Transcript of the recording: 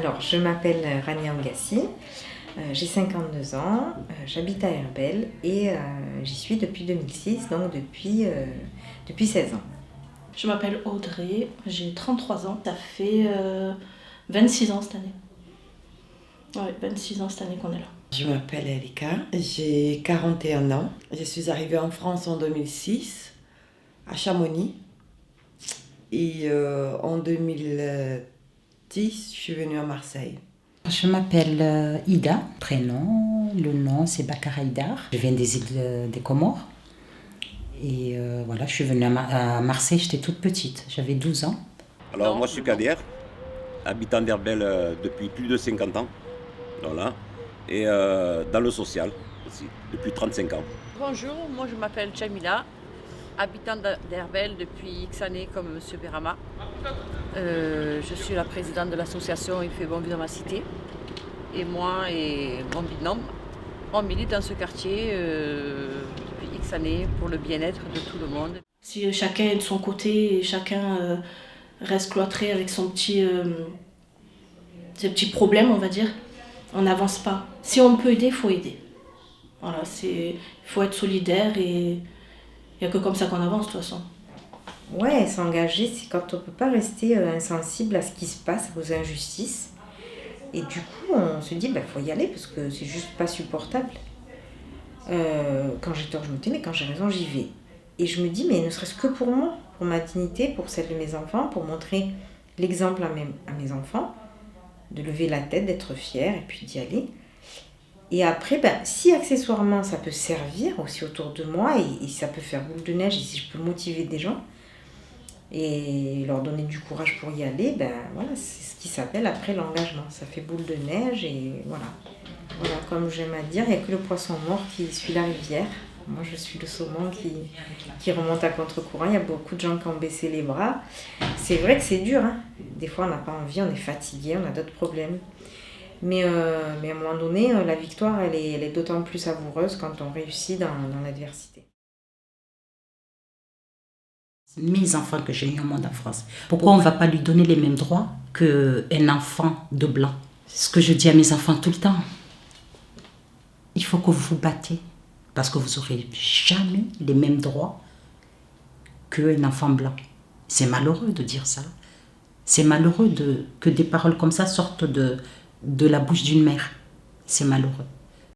Alors, je m'appelle Rania Ougassi, j'ai 52 ans, j'habite à Herbel et j'y suis depuis 2006, donc depuis 16 ans. Je m'appelle Audrey, j'ai 33 ans, ça fait 26 ans cette année. Ouais, 26 ans cette année qu'on est là. Je m'appelle Elika, j'ai 41 ans. Je suis arrivée en France en 2006, à Chamonix. Et en 2010, je suis venue à Marseille. Je m'appelle Ida, prénom, le nom c'est Bakar Haïdar. Je viens des îles des Comores. Et voilà, je suis venue à Marseille, j'étais toute petite, j'avais 12 ans. Alors moi je suis Kader, habitant d'Herbel depuis plus de 50 ans. Voilà. Et dans le social aussi, depuis 35 ans. Bonjour, moi je m'appelle Jamila, habitante d'Herbel depuis X années comme M. Berama. Je suis la présidente de l'association Il fait bon vivre dans ma cité. Et moi et mon binôme, on milite dans ce quartier depuis X années pour le bien-être de tout le monde. Si chacun est de son côté et chacun reste cloîtré avec ses petits problèmes, on va dire, on n'avance pas. Si on peut aider, il faut aider. Voilà, il faut être solidaire et il n'y a que comme ça qu'on avance de toute façon. Ouais, s'engager, c'est quand on ne peut pas rester insensible à ce qui se passe, aux injustices. Et du coup, on se dit, faut y aller parce que c'est juste pas supportable. Quand j'ai tort, je me dis, mais quand j'ai raison, j'y vais. Et je me dis, mais ne serait-ce que pour moi, pour ma dignité, pour celle de mes enfants, pour montrer l'exemple à mes enfants, de lever la tête, d'être fière et puis d'y aller. Et après, si accessoirement ça peut servir aussi autour de moi et ça peut faire boule de neige et si je peux motiver des gens et leur donner du courage pour y aller, voilà, c'est ce qui s'appelle après l'engagement. Ça fait boule de neige et voilà. Voilà, comme j'aime à dire, il n'y a que le poisson mort qui suit la rivière. Moi, je suis le saumon qui remonte à contre-courant. Il y a beaucoup de gens qui ont baissé les bras. C'est vrai que c'est dur, hein. Des fois, on n'a pas envie, on est fatigué, on a d'autres problèmes. Mais à un moment donné, la victoire, elle est d'autant plus savoureuse quand on réussit dans l'adversité. Mes enfants que j'ai eu au monde en France, pourquoi on ne va pas lui donner les mêmes droits qu'un enfant de blanc? C'est ce que je dis à mes enfants tout le temps. Il faut que vous vous battez. Parce que vous n'aurez jamais les mêmes droits qu'un enfant blanc. C'est malheureux de dire ça. C'est malheureux que des paroles comme ça sortent de la bouche d'une mère. C'est malheureux.